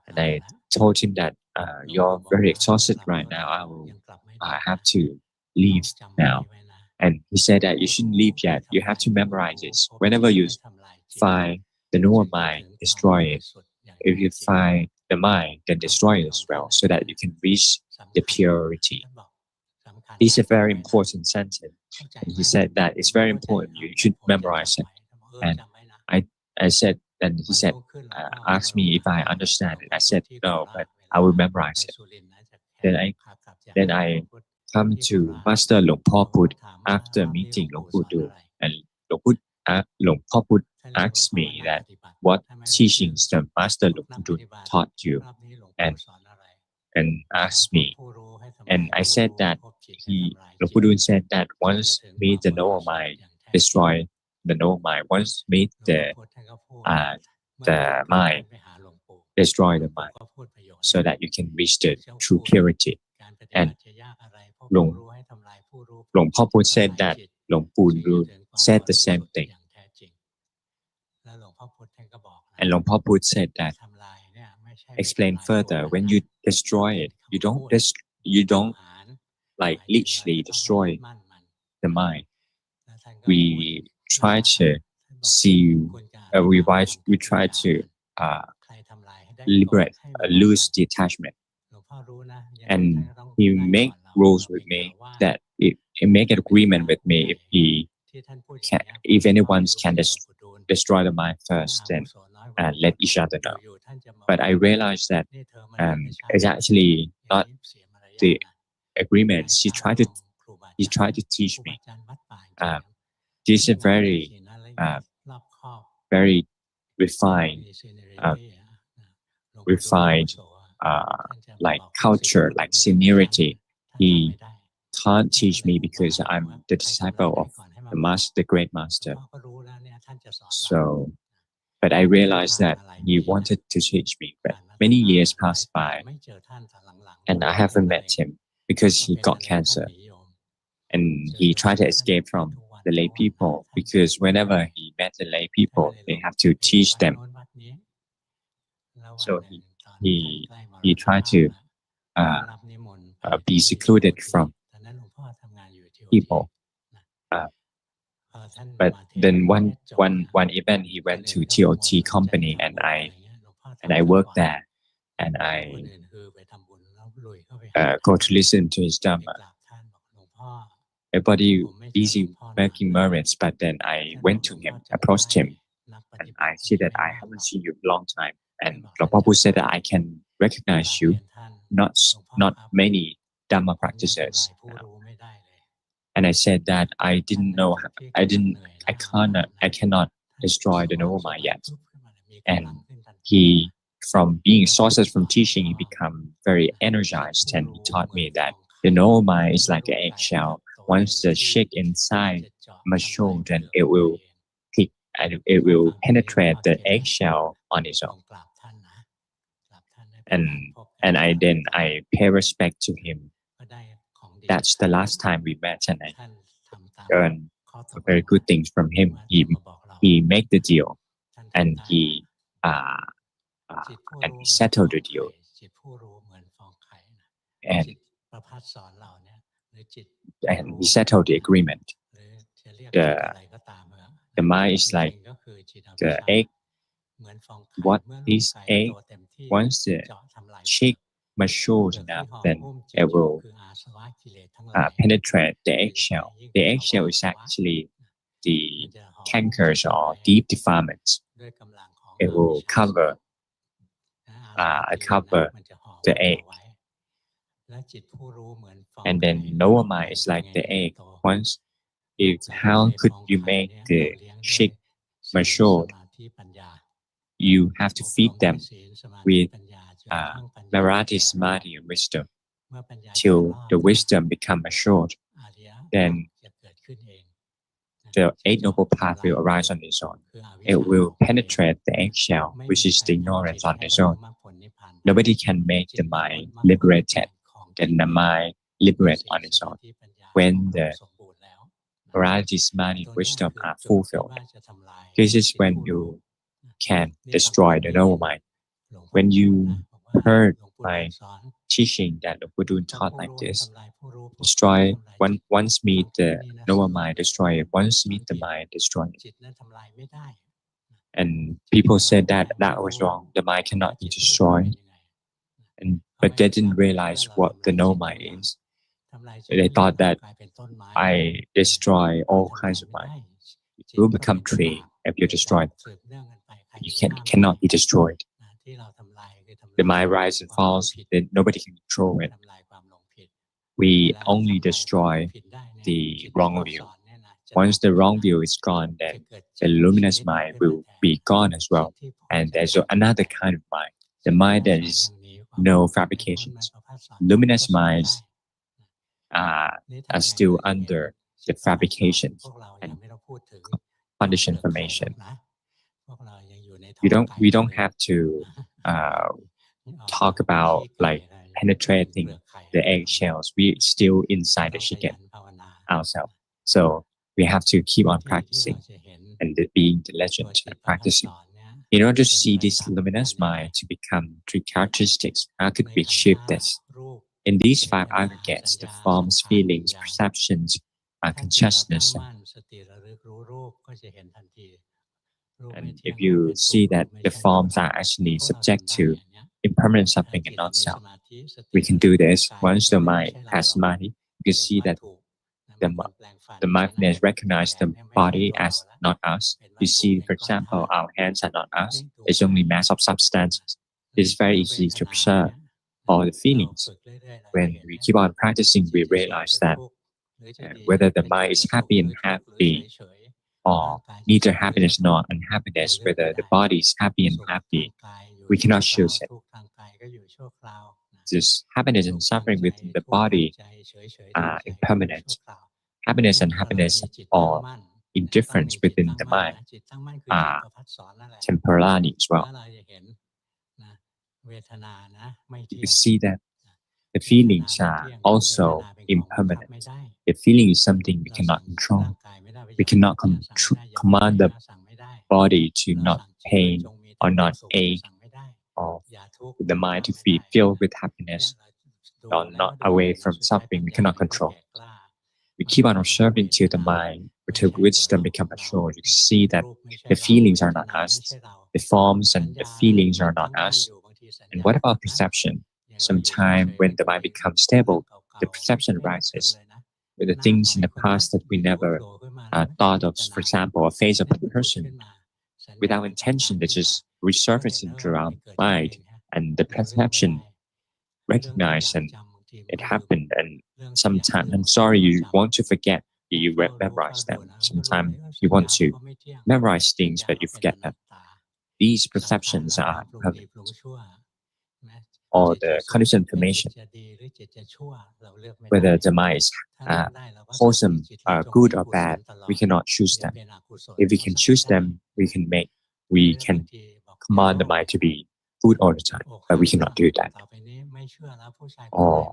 And I told him that you're very exhausted right now. I have to leave now. And he said that you shouldn't leave yet. You have to memorize this. Whenever you find the normal mind, destroy it. If you find the mind, then destroy it as well, so that you can reach the purity. This is a very important sentence. And he said that it's very important. You should memorize it. And I said, and he said, asked me if I understand it. I said, no, but I will memorize it. Then I come to Master Luangpo Put after meeting Luangpu Dun, and Luangpo Put asked me that what teachings the Master Luangpu Dun taught you, and asked me, and I said that Luangpu Dun said that once meet the normal mind, destroy the normal mind. Once meet the mind, destroy the mind, so that you can reach the true purity. And Luangpo Put said that Luangpu Dun said the same thing. And Luangpo Put said that, explain further, when you destroy it, you don't like literally destroy the mind. We try to see, we try to liberate, lose detachment. And he make rules with me that he make an agreement with me if anyone can destroy the mind first, then let each other know. But I realized that it's actually not the agreement. He tried to teach me. This is very refined like culture, like seniority. He can't teach me because I'm the disciple of the great master. So, but I realized that he wanted to teach me. But many years passed by, and I haven't met him because he got cancer, and he tried to escape from the lay people because whenever he met the lay people, they have to teach them. So he tried to be secluded from people. But then one event he went to TOT company, and I worked there, and I go to listen to his Dhamma. Everybody busy making merits, but then I went to him, approached him, and I said that I haven't seen you in a long time. And Luangpo Put said that I can recognize you, not many Dhamma practitioners. And I said that I cannot destroy the normal mind yet. And he, from being exhausted from teaching, he become very energized, and he taught me that the normal mind is like an eggshell. Once the shake inside mature, then it will hit and it will penetrate the eggshell on its own. And I pay respect to him. That's the last time we met, and I learned very good things from him. He made the deal. and he and he settled the deal, and he settled the agreement. The mind is like the egg. What is egg? Once the chick matures enough, then it will penetrate the eggshell. The eggshell is actually the cankers or deep defilements. It will cover the egg. And then lower mind is like the egg. Once, how could you make the chick matured? You have to feed them with Marathi, Samadhi, and wisdom till the wisdom become matured. Then the Eight Noble Path will arise on its own. It will penetrate the eggshell, which is the ignorance on its own. Nobody can make the mind liberated. Then the mind liberate on its own. When the Marathi, Samadhi, and wisdom are fulfilled, this is when you can destroy the noble mind. When you heard my teaching that the Buddha taught like this, destroy once meet the noble mind, destroy it. Once meet the mind, destroy it. And people said that was wrong. The mind cannot be destroyed. But they didn't realize what the noble mind is. They thought that I destroy all kinds of mind. It will become tree if you destroy it. It cannot be destroyed. The mind rises and falls, then nobody can control it. We only destroy the wrong view. Once the wrong view is gone, then the luminous mind will be gone as well. And there's another kind of mind, the mind that is no fabrications. Luminous minds are still under the fabrications and conditioned information. We don't have to talk about like penetrating the eggshells. We still inside the chicken ourselves. So we have to keep on practicing and being diligent and practicing. In order to see this luminous mind to become three characteristics, how could we achieve this? In these five aggregates, the forms, feelings, perceptions, consciousness, and if you see that the forms are actually subject to impermanent suffering and not self, we can do this. Once the mind has samadhi, you can see that the mindfulness recognize the body as not us. You see, for example, our hands are not us. It's only mass of substances. It's very easy to observe all the feelings. When we keep on practicing, we realize that whether the mind is happy and happy, or neither happiness nor unhappiness, whether the body is happy and happy, we cannot choose it. This happiness and suffering within the body are impermanent. Happiness and happiness or indifference within the mind are temporary as well. You see that the feelings are also impermanent. The feeling is something we cannot control. We cannot command the body to not pain or not ache, or the mind to be filled with happiness or not away from suffering. We cannot control. We keep on observing till the mind, till wisdom become assured. You see that the feelings are not us. The forms and the feelings are not us. And what about perception? Sometime when the mind becomes stable, the perception rises. With the things in the past that we never thought of, for example, a face of a person, without intention, they just resurfacing through our mind, and the perception recognized and it happened. And sometimes, I'm sorry, you want to forget, you memorize them. Sometimes you want to memorize things, but you forget them. These perceptions are permanent, or the conditioned information. Whether the mind is wholesome, good or bad, we cannot choose them. If we can choose them, we can command the mind to be good all the time, but we cannot do that. Or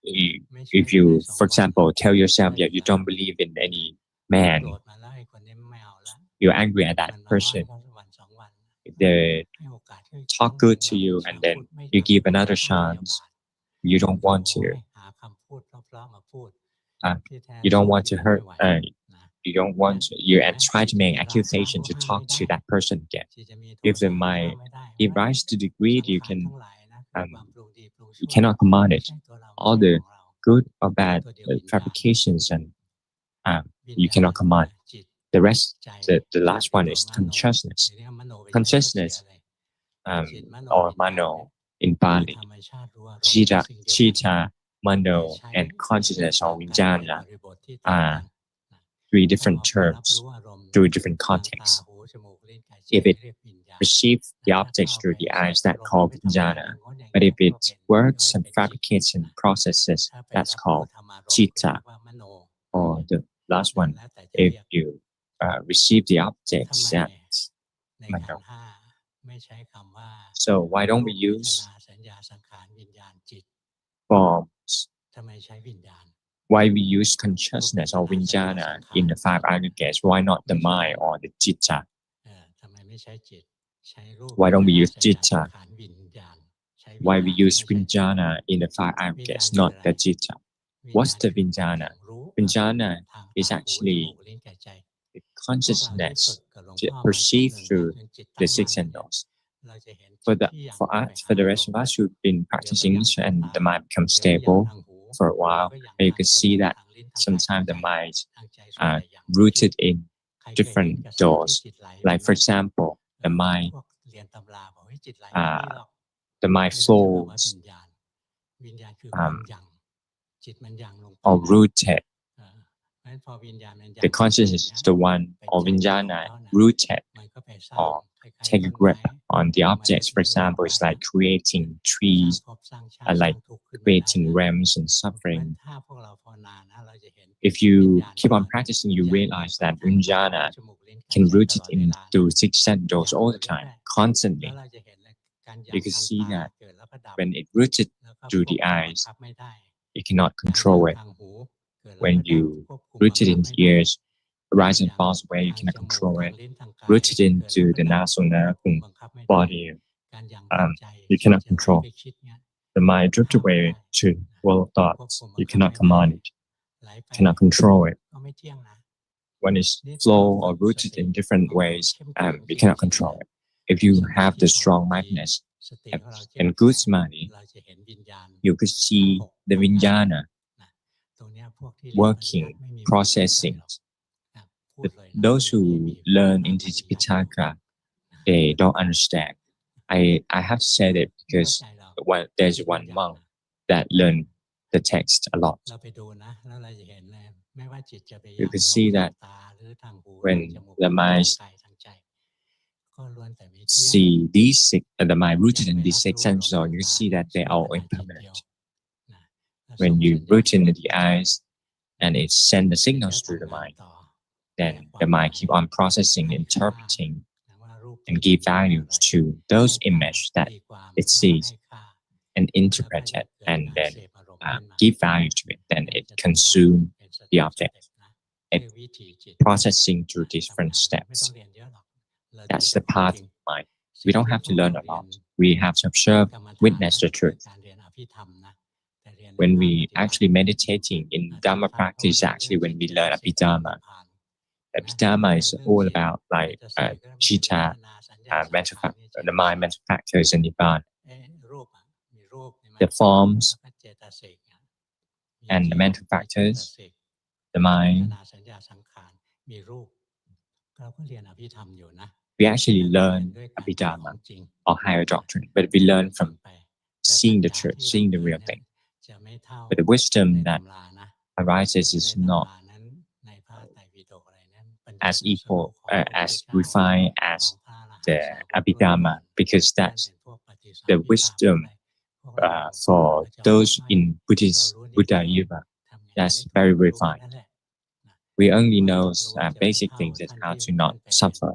if you, for example, tell yourself that you don't believe in any man, you're angry at that person, if they talk good to you and then you give another chance, you don't want to hurt, you don't want to, you and try to make accusation to talk to that person again. If the mind, it rises to the degree you cannot command it. All the good or bad fabrications and you cannot command. The rest, the last one is consciousness. Consciousness, or mano in Pali, chitta, mano, and consciousness or vijnana are three different terms, three different contexts. If it receives the objects through the eyes, that's called vijnana. But if it works and fabricates and processes, that's called chitta. Or the last one, if you receive the objects, that's mano. So why don't we use forms? Why we use consciousness or vijnana in the five aggregates? Why not the mind or the citta? Why don't we use citta? Why we use vijnana in the five aggregates, not the citta? What's the vijnana? Vijnana is actually the consciousness perceived through the six senses. For the rest of us who've been practicing and the mind becomes stable for a while, you can see that sometimes the mind are rooted in different doors. Like for example, the mind flows or rooted. The consciousness is the one or vijnana rooted or take a grip on the objects. For example, it's like creating trees, like creating realms and suffering. If you keep on practicing, you realize that vijnana can root it into six senses all the time, constantly. You can see that when it rooted through the eyes, you cannot control it. When you root it in the ears, rise and falls away, you cannot control it. Rooted into the nasal body, you cannot control. The mind drift away to world of thoughts, you cannot command it, cannot control it. When it's flow or rooted in different ways, you cannot control it. If you have the strong mindfulness and good samadhi, you could see the vijnana working, processing. Those who learn in Tipitaka, they don't understand. I have said it because there's one monk that learned the text a lot. You can see that when the mind see these six, the mind rooted in these six senses, you can see that they are impermanent. When you root in the eyes and it sends the signals through the mind, then the mind keep on processing, interpreting, and give values to those images that it sees and interpret it, and then give value to it. Then it consumes the object. It processing through different steps. That's the path of mind. We don't have to learn a lot. We have to observe, witness the truth. When we actually meditating in Dhamma practice, actually when we learn Abhidhamma, Abhidhamma is all about like citta, the mind, mental factors, and Nibbana. The forms and the mental factors, the mind. We actually learn Abhidhamma or higher doctrine, but we learn from seeing the truth, seeing the real thing. But the wisdom that arises is not as equal, as refined as the Abhidhamma, because that's the wisdom for those in Buddha Yuga. That's very refined. We only know basic things as how to not suffer.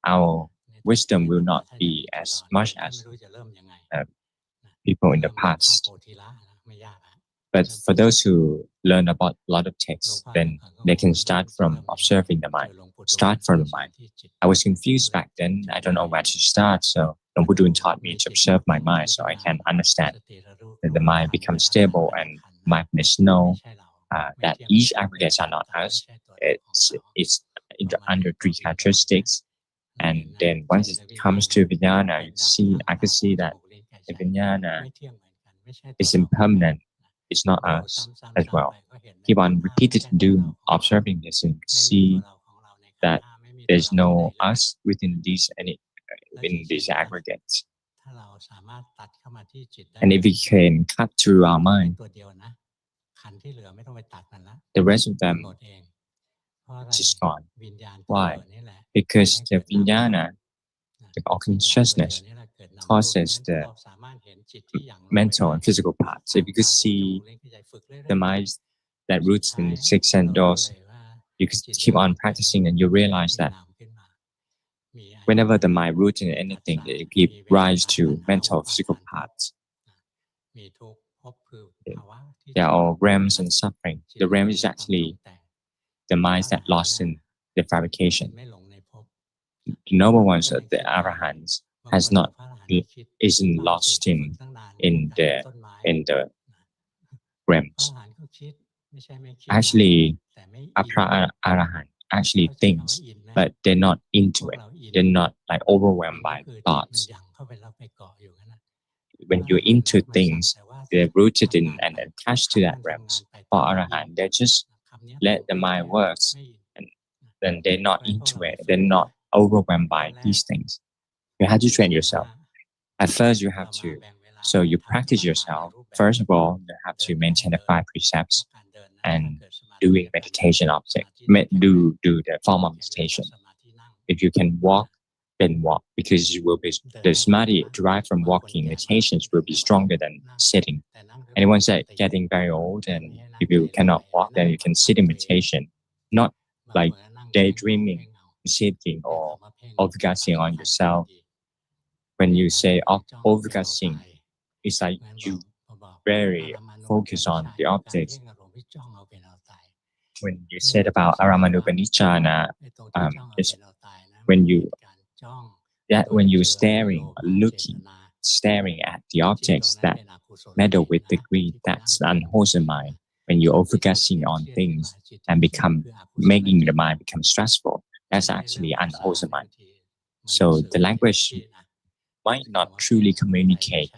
Our wisdom will not be as much as people in the past. But for those who learn about a lot of texts, then they can start from observing the mind. Start from the mind. I was confused back then. I don't know where to start. So Luangpu Dun taught me to observe my mind so I can understand that the mind becomes stable and mindfulness know that each aggregates are not us. It's under three characteristics. And then once it comes to vijnana, I could see that the vijnana is impermanent. It's not us as well. Keep on repeatedly observing this and see that there's no us within these aggregates. And if we can cut through our mind, the rest of them is gone. Why? Because the vijnana, the consciousness, causes the mental and physical parts. If you could see the mind that roots in the six sense doors, you could keep on practicing and you realize that whenever the mind roots in anything, it gives rise to mental physical parts. They are all realms and suffering. The realm is actually the minds that lost in the fabrication. The noble ones of the arahants isn't lost in the realms. Actually, a arahant actually thinks, but they're not into it. They're not like overwhelmed by thoughts. When you're into things, they're rooted in and attached to that realms. For arahant, they just let the mind work, and then they're not into it. They're not overwhelmed by these things. You have to train yourself. At first, you have to. So you practice yourself. First of all, you have to maintain the 5 precepts and doing meditation object. Do the form of meditation. If you can walk, then walk, because you will be the samadhi derived from walking meditations will be stronger than sitting. And once that getting very old, and if you cannot walk, then you can sit in meditation, not like daydreaming, sitting or overcasting on yourself. When you say overcasting, it's like you very focus on the objects. When you said about aramanupanicana, it's when you're staring at the objects that meddle with the greed, that's unwholesome mind. When you're focusing on things and making the mind become stressful, that's actually unwholesome mind. So the language might not truly communicate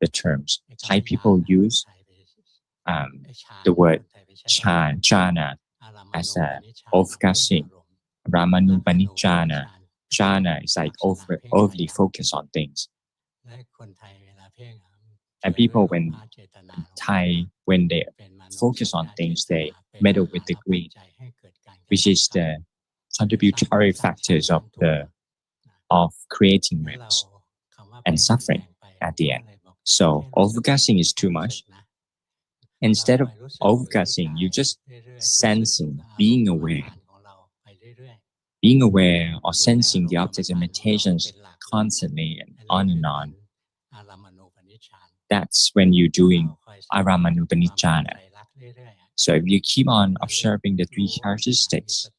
the terms. Thai people use the word jhana as a overcasting. Ramanupanicana, jhana is like overly focused on things. And people when they focus on things, they meddle with the greed, which is the contributory factors of creating realms and suffering at the end. So overcasting is too much. Instead of overcasting, you just sensing, being aware or sensing the objects and meditations constantly and on. That's when you're doing aramanupanicana. So if you keep on observing the 3 characteristics,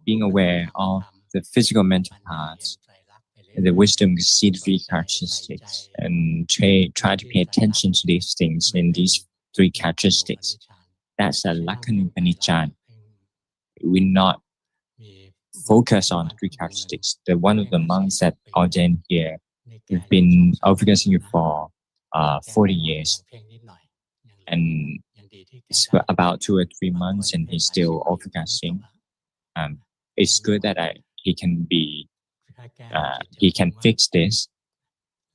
being aware of the physical mental parts, and the wisdom to see the 3 characteristics, and try to pay attention to these things in these 3 characteristics, that's a lakhanupanicana. We not focus on 3 characteristics. One of the monks that ordained here, we've been focusing for 40 years, and it's about 2 or 3 months, and he's still focusing. It's good that he can fix this,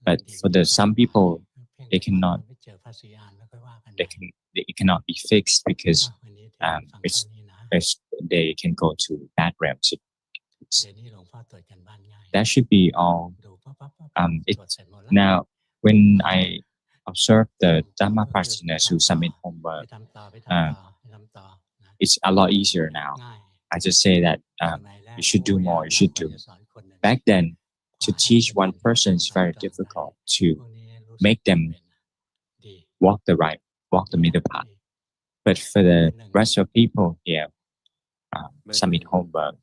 but for some people, it cannot be fixed because they can go to bad realms. That should be all. Now, when I observe the Dhamma practitioners who submit homework, it's a lot easier now. I just say that you should do more, you should do. Back then, to teach one person is very difficult to make them walk the right walk the middle path. But for the rest of people here, submit homework,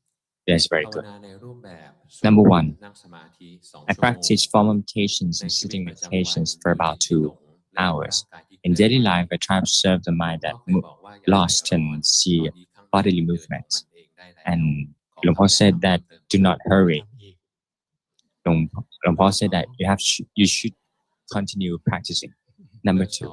that's very good. Number one, I practice formal meditations and sitting meditations for about 2 hours. In daily life, I try to observe the mind that lost and see bodily movements. And Luangpu said that do not hurry. Luangpu said that you should continue practicing. Number two,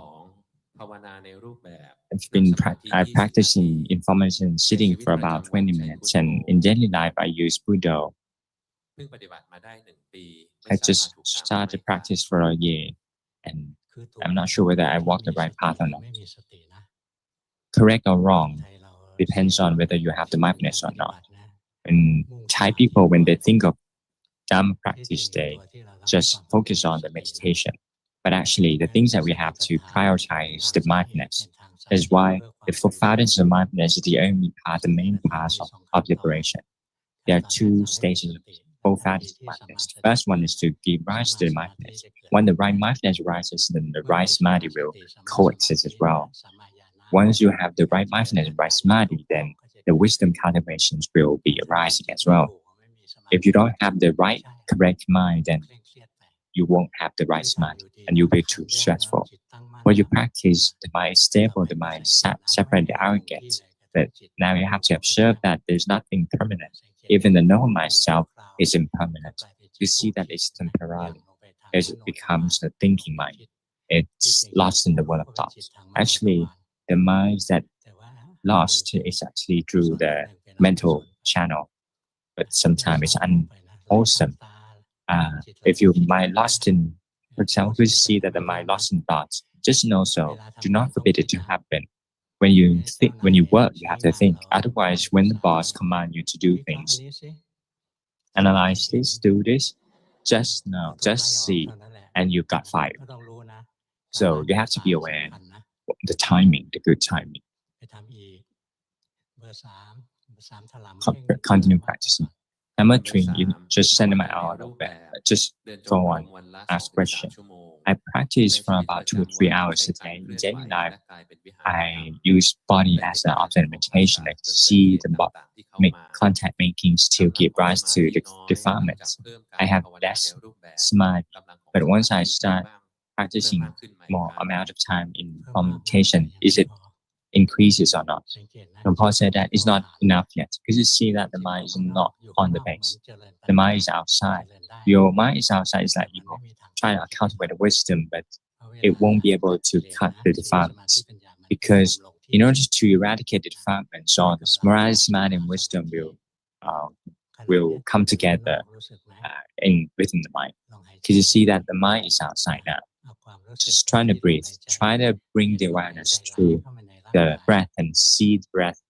I practice in information sitting for about 20 minutes, and in daily life I use Buddha. I just started practice for a year, and I'm not sure whether I walk the right path or not. Correct or wrong depends on whether you have the mindfulness or not. And Thai people, when they think of Dhamma practice, they just focus on the meditation. But actually, the things that we have to prioritize is the mindfulness. That's why the four foundations of mindfulness is the only part, the main part of liberation. There are 2 stages of four foundations of mindfulness. The first one is to give rise to the mindfulness. When the right mindfulness arises, then the right samadhi will coexist as well. Once you have the right mindfulness and right samadhi, then the wisdom cultivations will be arising as well. If you don't have the right correct mind, then you won't have the right samadhi and you'll be too stressful. When you practice, the mind is stable, the mind is separate, the arrogant. But now you have to observe that there's nothing permanent. Even the known mind itself is impermanent. You see that it's temporary. It becomes a thinking mind. It's lost in the world of thoughts. Actually, the minds that lost is actually through the mental channel, but sometimes it's unwholesome. If you mind lost in, for example, you see that the mind lost in thoughts, just know so. Do not forbid it to happen. When you think, when you work, you have to think. Otherwise, when the boss commands you to do things, analyze this, do this, just know, just see, and you got fired. So you have to be aware of the timing, the good timing. Continue practicing. Number 3, you just send them out of bed. Just go on, ask questions. I practice for about 2 or 3 hours a day. In daily life, I use body as an object of meditation. I see the body, make contact making still give rise to the defilements. I have less smart, but once I start practicing more amount of time in meditation, is it increases or not? Paul said that it's not enough yet because you see that the mind is not on the base. The mind is outside. Your mind is outside. It's like you try to cultivate the wisdom, but it won't be able to cut the defilements because in order to eradicate the defilements, all the morality, samadhi, and wisdom will come together within the mind. Because you see that the mind is outside now. Just trying to breathe, try to bring the awareness to the breath and see the breath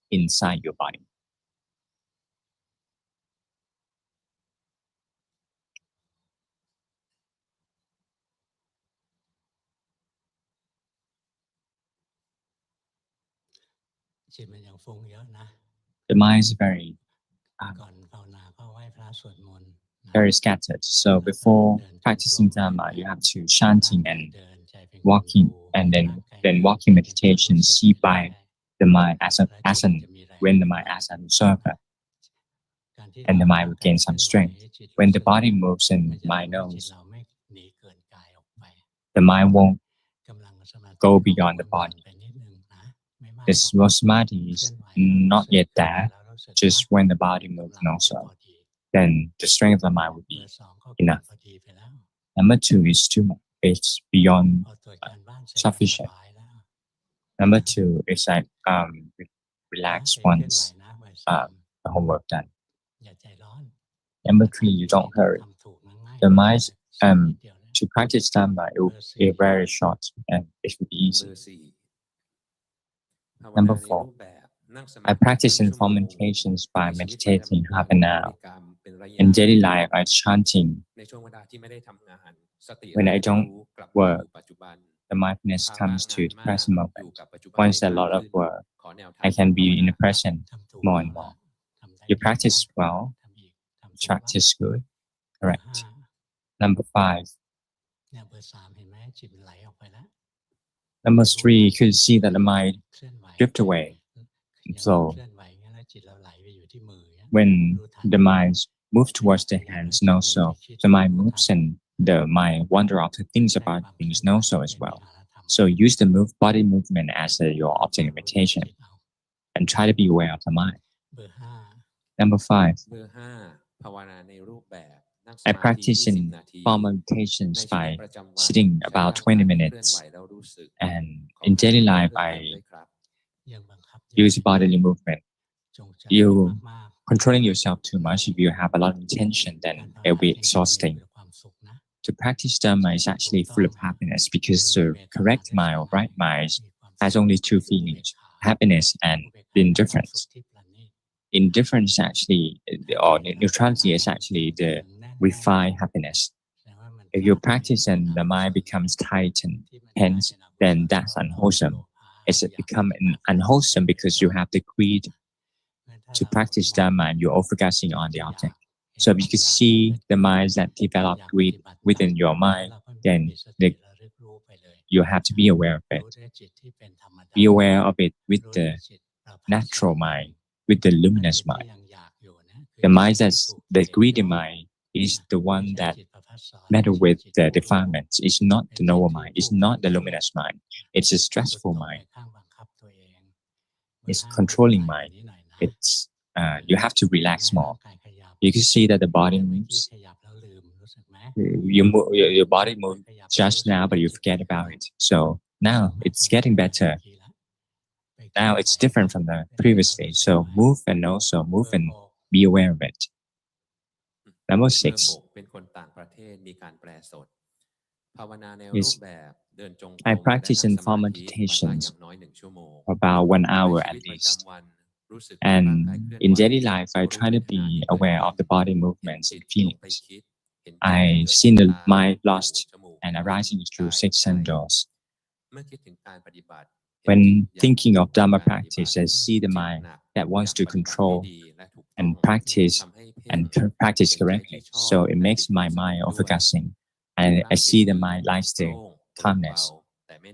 inside your body. The mind is very scattered. So before practicing Dhamma, you have to chanting and walking, and then walking meditation, see by the mind as an when the mind as an observer, and the mind will gain some strength. When the body moves and the mind knows, the mind won't go beyond the body. The slow samadhi is not yet there, just when the body moves also. Then the strength of the mind will be enough. Number 2 is too much. It's beyond sufficient. Number 2 is like relax once the homework done. Number 3, you don't hurry. The mind to practice Dhamma, it will be very short and it will be easy. Number 4, I practice informal meditations by meditating half an hour. In daily life, I chanting. When I don't work, the mindfulness comes to the present moment. Once a lot of work, I can be in the present more and more. You practice well, practice good, correct. Number 5, Number 3, you could see that the mind drift away and flow. When the mind moves towards the hands and also the mind moves and the mind wander off to things about things and also as well. So use the body movement as your object of meditation and try to be aware of the mind. Number 5, I practice in formal meditations by sitting about 20 minutes, and in daily life I use bodily movement. You controlling yourself too much, if you have a lot of intention, then it will be exhausting. To practice Dhamma is actually full of happiness, because the correct mind or right mind has only 2 feelings, happiness and indifference. Indifference actually, or neutrality is actually the refined happiness. If you practice and the mind becomes tight and tense, then that's unwholesome. It's become unwholesome because you have the greed to practice Dhamma and you're focusing on the object. So if you can see the minds that develop greed within your mind, then you have to be aware of it. Be aware of it with the natural mind, with the luminous mind. The mind that's the greedy mind is the one that matter with the defilements. It's not the noble mind. It's not the luminous mind. It's a stressful mind. It's controlling mind. It's you have to relax more. You can see that the body moves. Your body moves just now, but you forget about it. So now it's getting better. Now it's different from the previously. So move and also move and be aware of it. Number 6 is I practice in formal meditations for about 1 hour at least. And in daily life, I try to be aware of the body movements and feelings. I see the mind lost and arising through 6 doors. When thinking of Dhamma practice, I see the mind that wants to control and practice correctly. So it makes my mind overcasting. And I see the mind likes the calmness.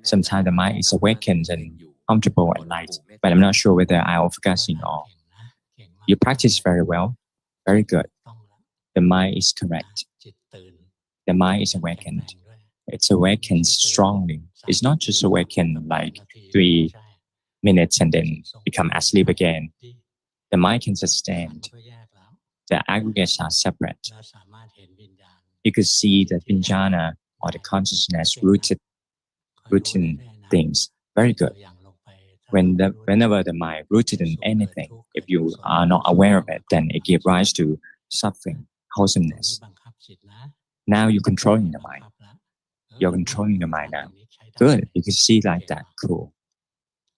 Sometimes the mind is awakened and comfortable and light, but I'm not sure whether I'm overcasting or you practice very well, very good. The mind is correct. The mind is awakened. It's awakened strongly. It's not just awakened like 3 minutes and then become asleep again. The mind can sustain. The aggregates are separate. You could see the vijnana or the consciousness rooted in things. Very good. Whenever the mind rooted in anything, if you are not aware of it, then it gives rise to suffering, wholesomeness. Now you're controlling the mind. You're controlling the mind now. Good. You can see like that. Cool.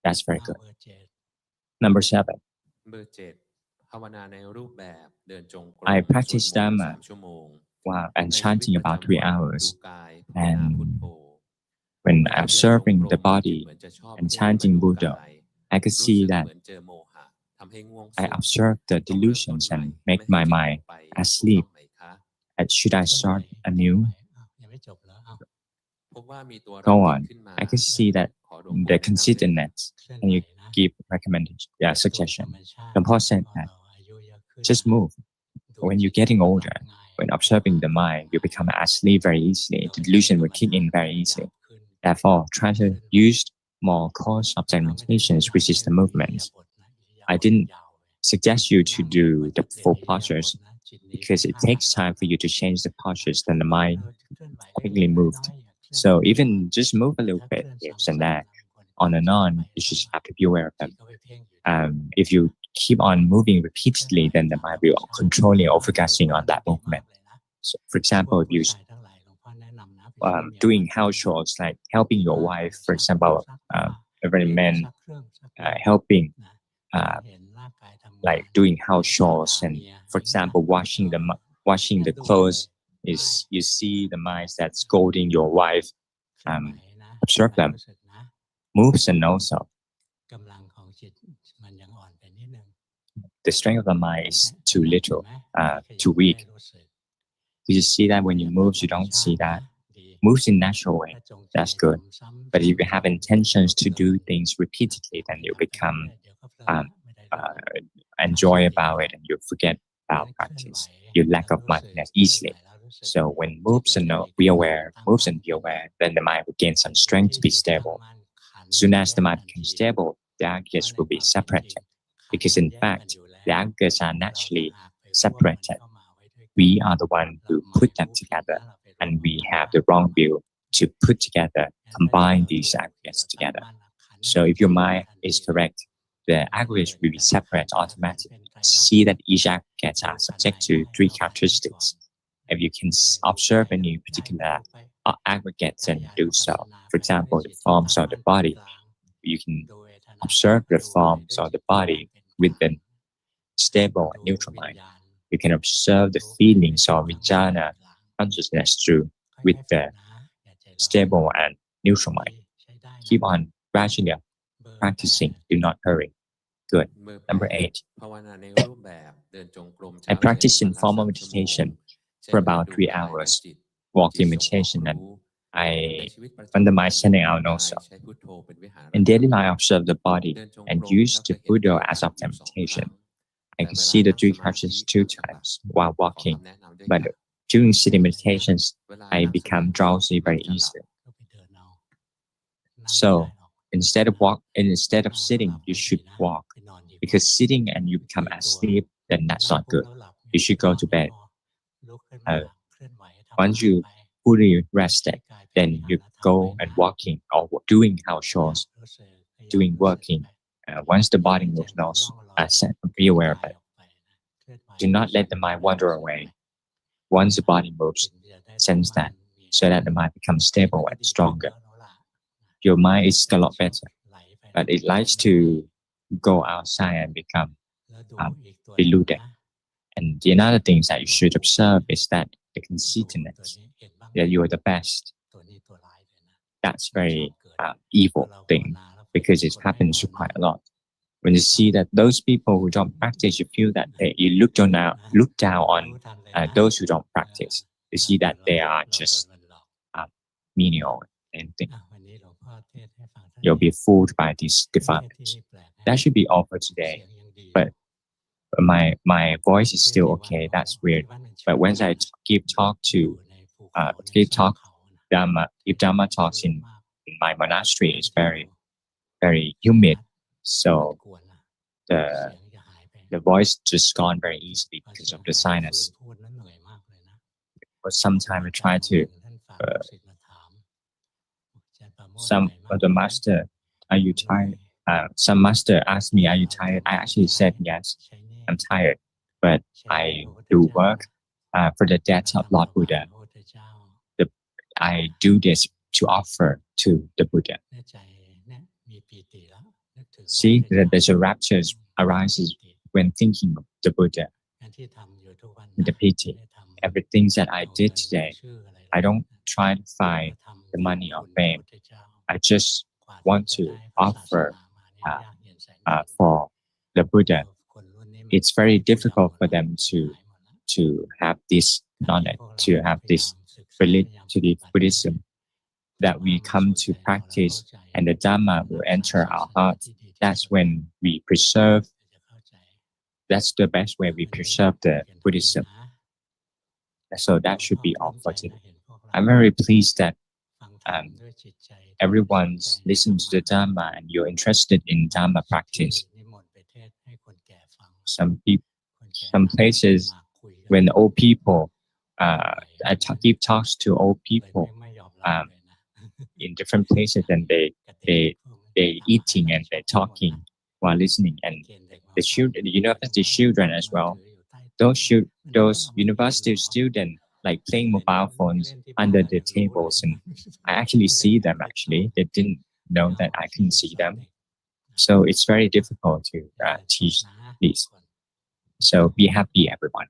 That's very good. Number 7. I practice Dhamma and chanting about 3 hours. And when observing the body and chanting Buddha, I could see that I observe the delusions and make my mind asleep. Should I start anew? Go on. I could see that the considerateness, and you give recommendation, suggestion. Luangpu said that just move. When you're getting older, when observing the mind, you become asleep very easily. The delusion will kick in very easily. Therefore, try to use more coarse object meditations, which is the movements. I didn't suggest you to do the full postures because it takes time for you to change the postures, then the mind quickly moved. So even just move a little bit, hips and that, on and on, you just have to be aware of them. If you keep on moving repeatedly, then the mind will controlling or focusing on that movement. So, for example, if you doing house chores like helping your wife, for example, every man helping like doing house chores and, for example, washing the clothes, is you see the mind that's scolding your wife. Observe them, moves and also. The strength of the mind is too little, too weak. You see that when you move, you don't see that. moves in natural way, that's good. But if you have intentions to do things repeatedly, then you become um, uh, enjoy about it and you forget about practice. You lack of mindfulness easily. So when moves and be aware, moves and be aware, then the mind will gain some strength to be stable. As soon as the mind becomes stable, the aggregates will be separated. Because in fact, the aggregates are naturally separated. We are the one who put them together, and we have the wrong view to put together, combine these aggregates together. So if your mind is correct, the aggregates will be separate automatically. See that each aggregate are subject to three characteristics. If you can observe any particular aggregates and do so, for example, the forms of the body, you can observe the forms of the body with a stable and neutral mind. You can observe the feelings of vijnana consciousness through with the stable and neutral mind. Keep on gradually practicing. Do not hurry. Good. Number 8. I practice informal meditation for about 3 hours, walking meditation, and I undermine sending out also. In daily life, I observe the body and use the Buddha as of meditation. I can see the three characters 2 times while walking, but during sitting meditations, I become drowsy very easily. So instead of sitting, you should walk, because sitting and you become asleep, then that's not good. You should go to bed. Once you fully rested, then you go and walking or doing house chores, doing working. Once the body moves, be aware of it. Do not let the mind wander away. Once the body moves, sense that, so that the mind becomes stable and stronger. Your mind is a lot better, but it likes to go outside and become deluded. And the another thing that you should observe is that the conceitedness, that you are the best. That's very evil thing, because it happens quite a lot. When you see that those people who don't practice, you feel that you look down on those who don't practice. You see that they are just menial and things. You'll be fooled by these defilements. That should be all for today. But my voice is still okay. That's weird. But when I give talk Dhamma, if Dhamma talks in my monastery, is very, very humid. So the voice just gone very easily because of the sinus. But sometimes I try to. Some of the master, are you tired? Some master asked me, are you tired? I actually said yes, I'm tired, but I do work for the death of Lord Buddha. I do this to offer to the Buddha. See that there's a rapture arises when thinking of the Buddha. The pity. Everything that I did today, I don't try to find the money or fame. I just want to offer for the Buddha. It's very difficult for them to have this knowledge, to have this belief to the Buddhism that we come to practice, and the Dhamma will enter our heart. That's when we preserve. That's the best way we preserve the Buddhism. So that should be all for today. I'm very pleased that everyone's listening to the Dhamma and you're interested in Dhamma practice. Some places, when old people, I give talks to old people in different places, and they eating and they're talking while listening, and the university children as well. Those university students like playing mobile phones under the tables, and I actually see them. Actually, they didn't know that I can see them, so it's very difficult to teach this. So be happy, everyone.